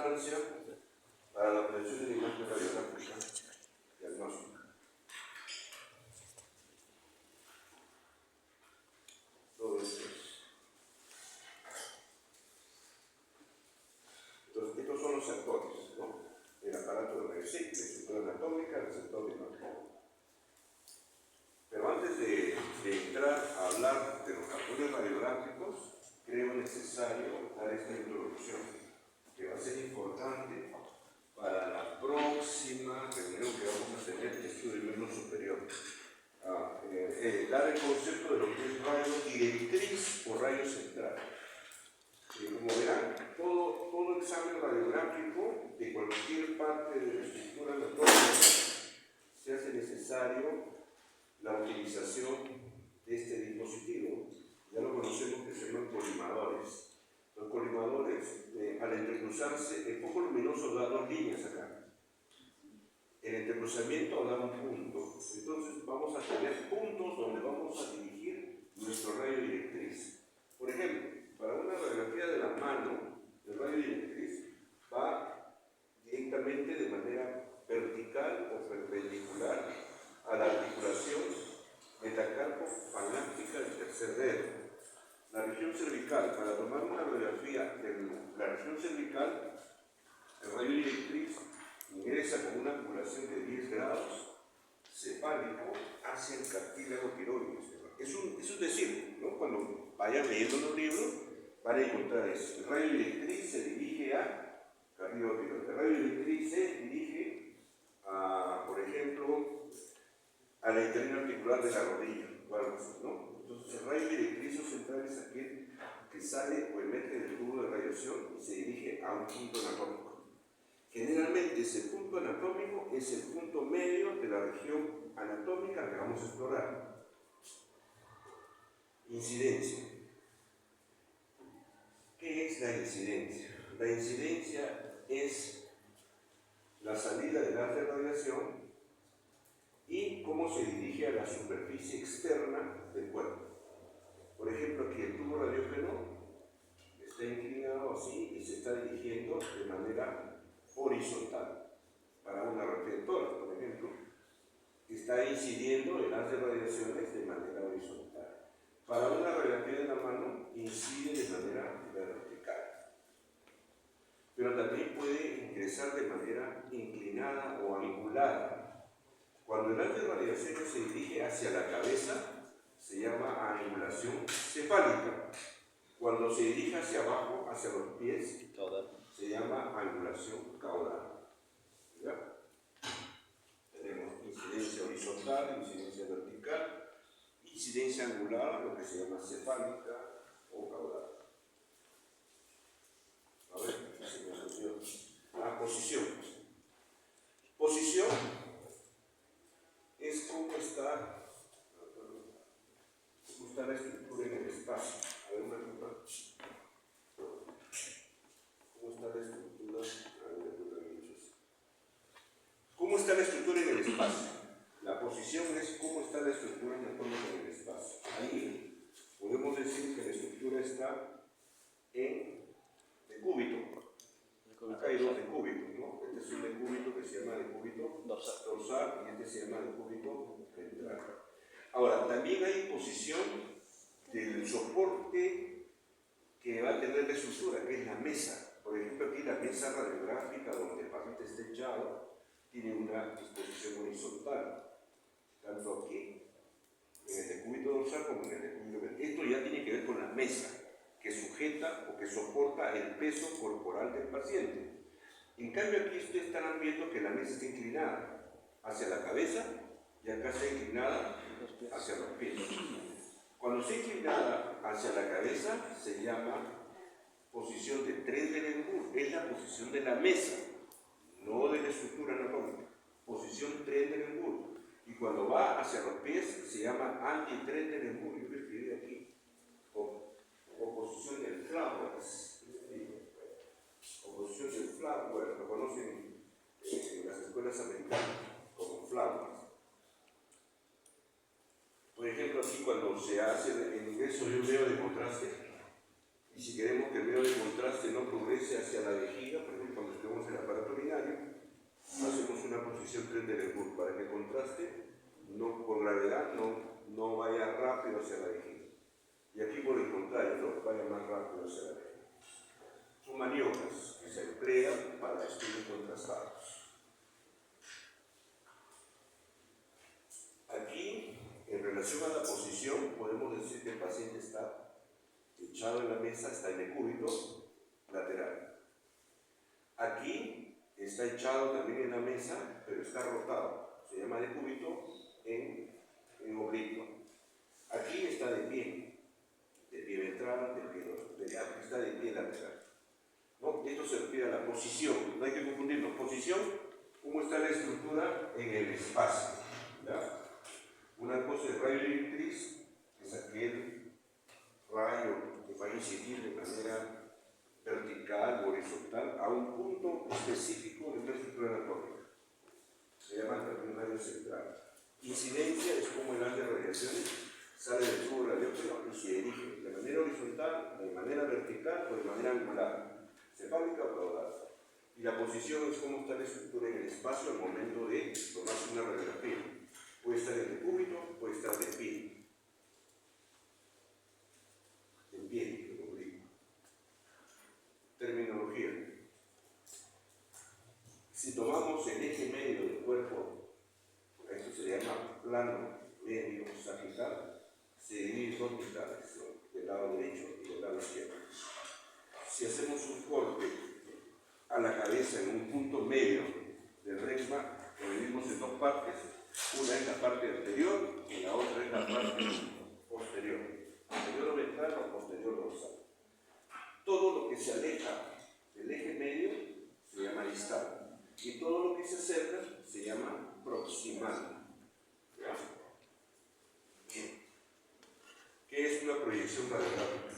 importancia para la obtención de la imagen radiográfica diagnóstica. Todo esto. Entonces, estos son los actores, ¿no? El aparato de rayos X, la estructura anatómica, el receptor de imagen. Pero antes de entrar a hablar de los factores radiográficos, creo necesario dar esta introducción, que va a ser importante para la próxima reunión que vamos a tener de estudio de nivel superior. Dar el concepto de lo que es rayo directriz o rayo central. Como verán, todo examen radiográfico de cualquier parte de la estructura anatómica se hace necesario la utilización de este dispositivo. Ya lo conocemos, que se llaman colimadores. Los colimadores, al entrecruzarse, el foco luminoso da dos líneas acá. El entrecruzamiento da un punto. Entonces vamos a tener puntos donde vamos a dirigir nuestro rayo directriz. Por ejemplo, para una radiografía de la mano, el rayo directriz va directamente de manera vertical o perpendicular a la articulación metacarpo-faláctica del tercer dedo. La región cervical, para tomar una radiografía de la región cervical, el rayo directriz ingresa con una angulación de 10 grados cefálico hacia el cartílago tiroides. Es un decir, ¿no? Cuando vayan leyendo los libros, van a encontrar eso. El rayo directriz se dirige a cartílago tiroides. El rayo directriz se dirige a, por ejemplo, a la interna articular de la rodilla, o algo así, ¿no? Entonces, el rayo directriz central es aquel que sale o emite del tubo de radiación y se dirige a un punto anatómico. Generalmente, ese punto anatómico es el punto medio de la región anatómica que vamos a explorar. Incidencia. ¿Qué es la incidencia? La incidencia es la salida del haz de radiación y cómo se dirige a la superficie externa del cuerpo. Por ejemplo, aquí el tubo radiógeno está inclinado así y se está dirigiendo de manera horizontal. Para una reflectora, por ejemplo, está incidiendo el haz de radiaciones de manera horizontal. Para una radiografía de la mano, incide de manera vertical. Pero también puede ingresar de manera inclinada o angulada. Cuando el haz de radiaciones se dirige hacia la cabeza, se llama angulación cefálica. Cuando se dirige hacia abajo, hacia los pies, se llama angulación caudal. ¿Ya? Tenemos incidencia horizontal, incidencia vertical, incidencia angular, lo que se llama cefálica o caudal. A ver, se me olvidó. Posición. Posición es cómo está la estructura en el espacio. A ver, una cosa. ¿Cómo está la estructura? ¿Cómo está la estructura en el espacio? La posición es cómo está la estructura anatómica en el espacio. Ahí podemos decir que la estructura está en decúbito. Acá hay dos decúbitos, ¿no? Este es un decúbito que se llama decúbito dorsal y este se llama decúbito ventral. Ahora, también hay posición del soporte que va a tener la estructura, que es la mesa. Por ejemplo, aquí la mesa radiográfica donde el paciente está echado tiene una disposición horizontal, tanto aquí en el decúbito dorsal como en el decúbito ventral. Esto ya tiene que ver con la mesa que sujeta o que soporta el peso corporal del paciente. En cambio, aquí ustedes estarán viendo que la mesa está inclinada hacia la cabeza y acá está inclinada hacia los pies. Cuando está inclinada hacia la cabeza se llama posición de Trendelenburg, es la posición de la mesa, no de la estructura anatómica. Posición Trendelenburg. Y cuando va hacia los pies se llama anti-Trendelenburg, yo lo escribí aquí, o posición del Flowers. O posición del Flowers, lo conocen en las escuelas americanas como Flowers. Por ejemplo, aquí cuando se hace el ingreso de un dedo de contraste, Y si queremos que el medio de contraste no progrese hacia la vejiga, por ejemplo, cuando escribimos el aparato urinario, hacemos una posición 3 de Lenburg para que el contraste, no, por gravedad, no vaya rápido hacia la vejiga. Y aquí por el contrario, ¿no? Vaya más rápido hacia la vejiga. Son maniobras que se emplean para estudios contrastados. Aquí, en relación a la posición, podemos decir que el paciente está echado en la mesa, está en decúbito lateral. Aquí está echado también en la mesa, pero está rotado. Se llama decúbito en oblicuo. Aquí está de pie ventral, aquí está de pie lateral. ¿No? Esto se refiere a la posición, no hay que confundirlo. Posición, cómo está la estructura en el espacio. ¿Ya? Una cosa es rayo directriz, que es aquel rayo que va a incidir de manera vertical, horizontal, a un punto específico de una estructura anatómica. Se llama también radio central. Incidencia es como el haz de radiaciones sale del tubo radiófilo y se dirige de manera horizontal, de manera vertical o de manera angular, cefálica o caudal. Y la posición es cómo está la estructura en el espacio al momento de tomarse una radiografía. Puede estar en decúbito, puede estar de pie. En pie, en oblicuo. Terminología. Si tomamos el eje medio del cuerpo, esto se llama plano medio sagital, se divide en dos mitades, del lado derecho y del lado izquierdo. Si hacemos un corte a la cabeza en un punto medio del rexma, lo dividimos en dos partes. Una es la parte anterior y la otra es la parte posterior. Anterior ventral o posterior dorsal. Todo lo que se aleja del eje medio se llama distal. Y todo lo que se acerca se llama proximal. ¿Ya? Bien. ¿Qué es una proyección radiográfica?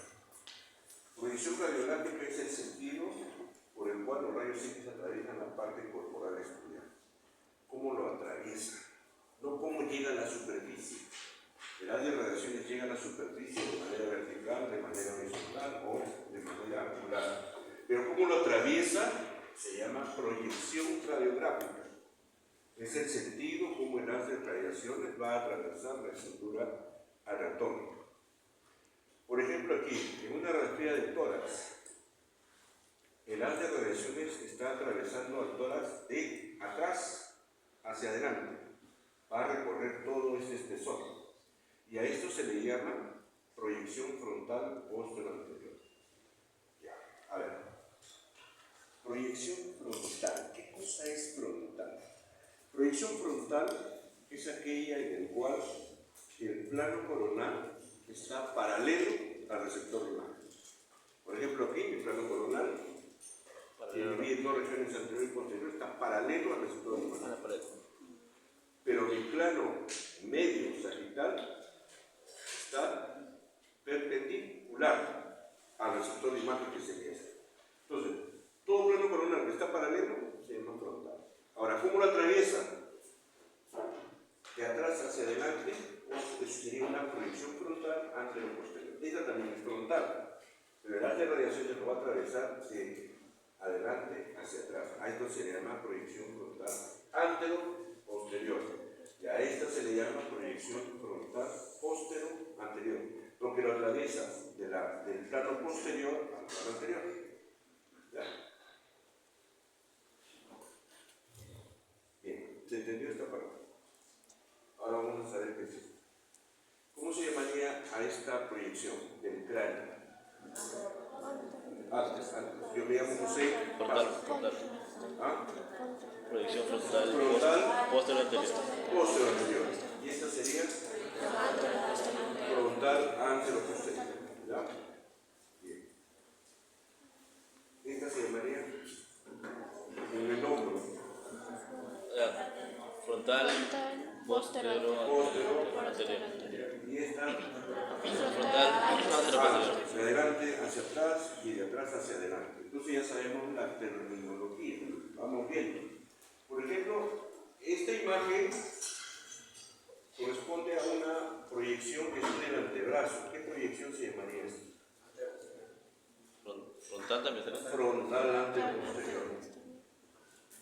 Proyección radiográfica es el sentido por el cual los rayos X atraviesan la parte corporal estudiada. ¿Cómo lo atraviesa? No cómo llega a la superficie. El haz de radiaciones llega a la superficie de manera vertical, de manera horizontal o de manera angular. Pero cómo lo atraviesa se llama proyección radiográfica. Es el sentido como el haz de radiaciones va a atravesar la estructura anatómica. Por ejemplo, aquí, en una radiografía del tórax, el haz de radiaciones está atravesando al tórax de atrás hacia adelante. Va a recorrer todo ese espesor. Y a esto se le llama proyección frontal posterior. Ya, a ver. Proyección frontal. ¿Qué cosa es frontal? Proyección frontal es aquella en la cual el plano coronal está paralelo al receptor de imagen. Por ejemplo, aquí el plano coronal, que divide dos regiones anterior y posterior, está paralelo al receptor de imagen. Pero mi plano medio sagital está perpendicular al receptor de imagen que se empieza. Entonces, todo plano coronal que está paralelo se llama frontal. Ahora, ¿cómo lo atraviesa? De atrás hacia adelante, sería una proyección frontal anterior-posterior. Esta también es frontal, pero el haz de radiaciones lo va a atravesar de adelante hacia atrás. A esto se le llama proyección frontal antero-posterior. Y a esta se le llama proyección frontal postero-anterior, porque lo atraviesa del plano posterior al plano anterior. ¿Ya? Bien, ¿se entendió esta parte? Ahora vamos a saber qué es esto. ¿Cómo se llamaría a esta proyección del cráneo? Antes. Yo me llamo José. Frontal. ¿Ah? Proyección frontal. Posterior anterior. Posterior anterior. Y esta sería frontal antero-posterior. ¿Ya? Bien. Esta se llamaría en el hombro. Frontal, posterior, anterior. Y esta frontal, anterior. De adelante hacia atrás y de atrás hacia adelante. Entonces ya sabemos la terminología. Vamos viendo. Por ejemplo, esta imagen corresponde a una proyección que es en el antebrazo. ¿Qué proyección se llamaría esta? Frontal también será. frontal, anteroposterior.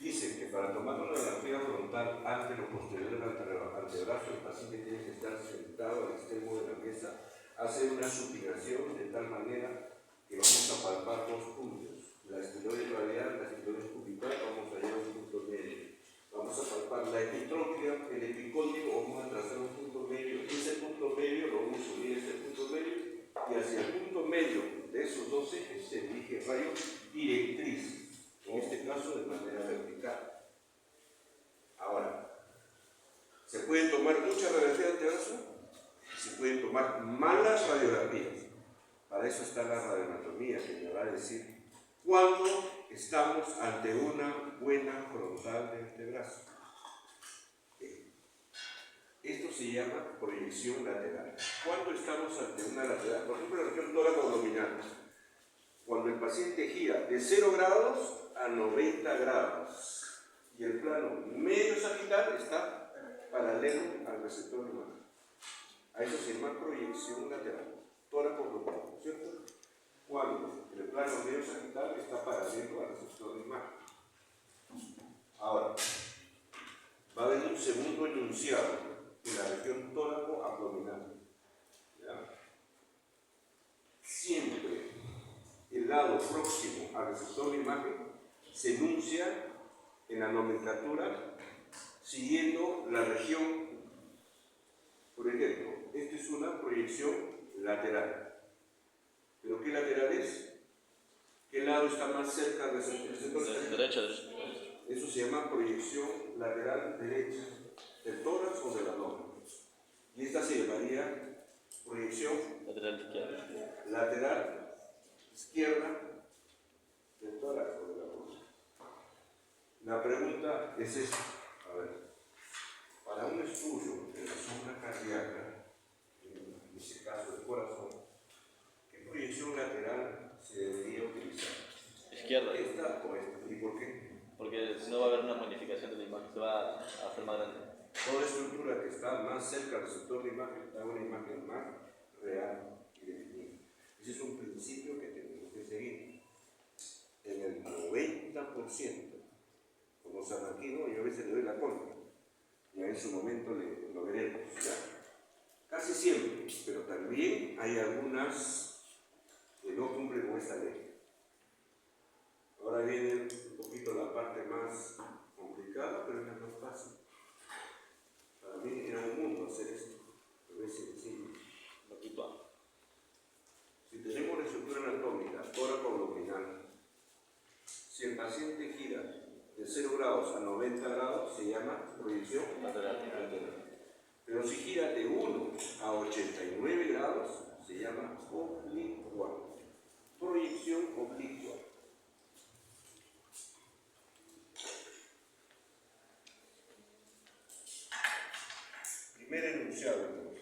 Dice que para tomar una radiografía frontal anteroposterior del antebrazo, el paciente tiene que estar sentado al extremo de la mesa, hacer una supinación de tal manera que vamos a palpar dos puntos, la esteroide radial, la esteroide cubital, vamos a llevar un punto medio. Vamos a palpar la epitróclea, el epicóndico, vamos a trazar un punto medio, y ese punto medio lo vamos a unir a ese punto medio, y hacia el punto medio de esos dos ejes se dirige el rayo directriz, en este caso de manera vertical. Ahora, ¿se pueden tomar muchas radiografías de antebrazo? Se pueden tomar malas radiografías. Para eso está la radioanatomía, que me va a decir cuándo estamos ante una buena frontal de antebrazo. Esto se llama proyección lateral. ¿Cuándo estamos ante una lateral? Por ejemplo, la región tóraco-abdominal. Cuando el paciente gira de 0 grados a 90 grados y el plano medio sagital está paralelo al receptor lumbar. A eso se llama proyección lateral. Tóraco-abdominal, ¿cierto? Cuando el plano medio sagital está paralelo al receptor lumbar. Ahora, va a haber un segundo enunciado en la región tóraco-abdominal. Siempre el lado próximo al receptor de imagen se enuncia en la nomenclatura siguiendo la región. Por ejemplo, esta es una proyección lateral. ¿Pero qué lateral es? ¿Qué lado está más cerca del receptor? Derecha. Eso se llama proyección lateral derecha, del tórax o del abdomen. Y esta se llamaría proyección Lateral izquierda. lateral izquierda del tórax o del abdomen. La pregunta es esta. A ver, para un estudio de la zona cardíaca, en este caso del corazón, ¿qué proyección lateral se debería utilizar? Izquierda. ¿Esta o esta? ¿Y por qué? Porque si no va a haber una magnificación de la imagen, se va a hacer más grande. Toda estructura que está más cerca del receptor de imagen da una imagen más real y definida. Ese es un principio que tenemos que seguir. En el 90%, como San Martino, yo a veces le doy la contra, ya en su momento lo veremos. ¿Ya? Casi siempre, pero también hay algunas que no cumplen con esta ley. Ahora viene un poquito la parte más complicada, pero es la más fácil. Para mí era un mundo hacer esto, pero es sencillo. Si tenemos la estructura anatómica tóraco-abdominal, si el paciente gira de 0 grados a 90 grados, se llama proyección lateral. Pero si gira de 1 a 89 grados, se llama oblicua. Proyección oblicua. Primer enunciado, entonces.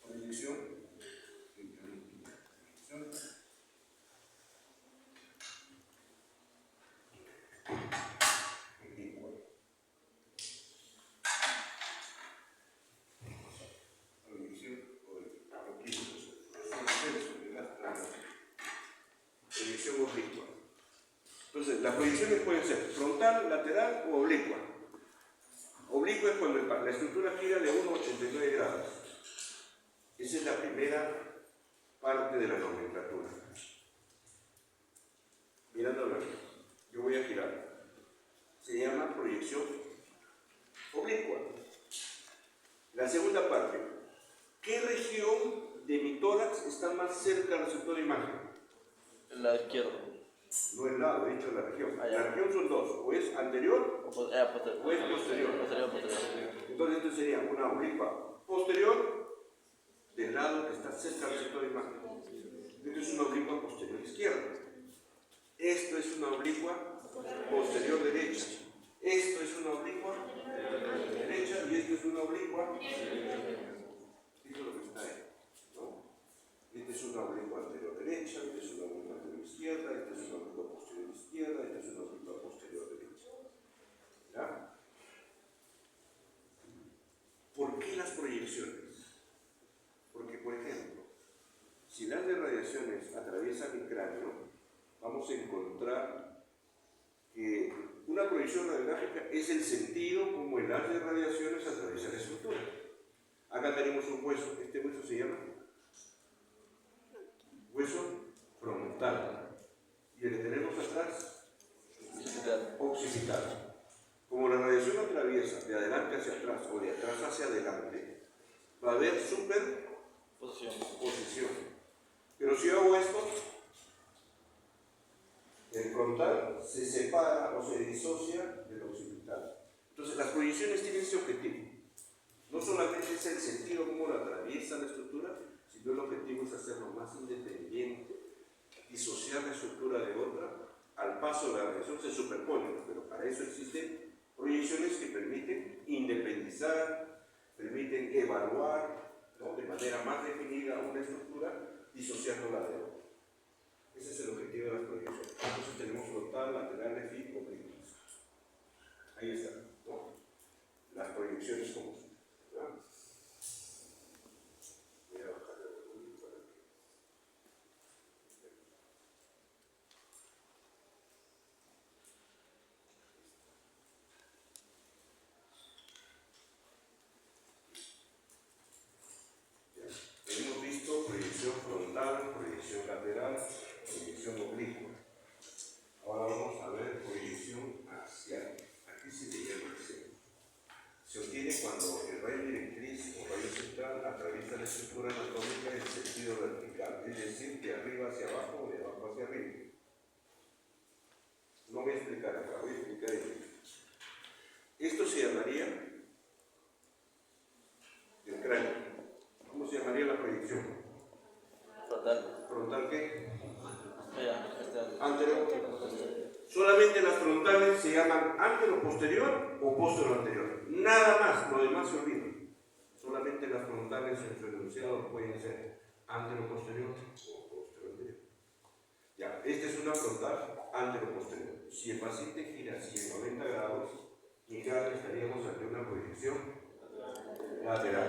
Proyección oblicua. Proyección oblicua. Entonces, las proyecciones pueden ser frontal, lateral o oblicua. Oblicua es cuando la estructura gira de 1 a 89 grados. Esa es la primera parte de la nomenclatura. Mirándolo aquí, yo voy a girar. Se llama proyección oblicua. La segunda parte, ¿qué región de mi tórax está más cerca del receptor de imagen? El lado izquierdo. No el lado, he dicho la región. Ah, ya. La región son dos, o es anterior Posterior. o es posterior. Posterior. Entonces esto sería una oblicua posterior del lado que está cerca del receptor de imagen. Esto es una oblicua posterior izquierda. Esto es una oblicua posterior derecha. Esto es una oblicua derecha y esto es una oblicua. Esto es lo que está ahí, ¿no? Esta es una oblicua anterior derecha, esta es una oblicua anterior izquierda, esta es una oblicua posterior izquierda, esta es una oblicua posterior derecha. ¿Ya? ¿Por qué las proyecciones? Porque, por ejemplo, si las irradiaciones atraviesan mi proyección radiográfica es el sentido como el haz de radiaciones atraviesa la estructura. Acá tenemos un hueso, este hueso se llama hueso frontal. Y el que tenemos atrás, occipital. Como la radiación atraviesa de adelante hacia atrás o de atrás hacia adelante, va a haber superposición. Pero si yo hago esto, el frontal se separa o se disocia del occipital. Entonces las proyecciones tienen ese objetivo. No solamente es el sentido como la atraviesa la estructura, sino el objetivo es hacerlo más independiente, disociar la estructura de otra. Al paso de la radiación se superponen, pero para eso existen proyecciones que permiten independizar, permiten evaluar, ¿no?, de manera más definida una estructura, disociándola de otra. Ese es el objetivo de las proyecciones. Entonces tenemos frontal, laterales y oblicuos. Ahí está, ¿no?, las proyecciones como son. Voy a bajar el volumen para que... Hemos visto proyección frontal, proyección lateral, proyección oblicua. Ahora vamos a ver proyección axial. Aquí se le llama axial. Se obtiene cuando el rayo directriz o rayo central atraviesa la estructura anatómica en sentido vertical, es decir, de arriba hacia abajo o de abajo hacia arriba. No voy a explicar acá, voy a explicar ahí. Esto se llamaría el cráneo. ¿Cómo se llamaría la proyección? Frontal. ¿Frontal qué? Anterior. Solamente las frontales se llaman antero-posterior o posterior-anterior. Nada más, lo demás se olvida. Solamente las frontales en su enunciado pueden ser antero-posterior o posterior-anterior. Ya, esta es una frontal antero-posterior. Si el paciente gira así en 90 grados, estaríamos ante una proyección lateral.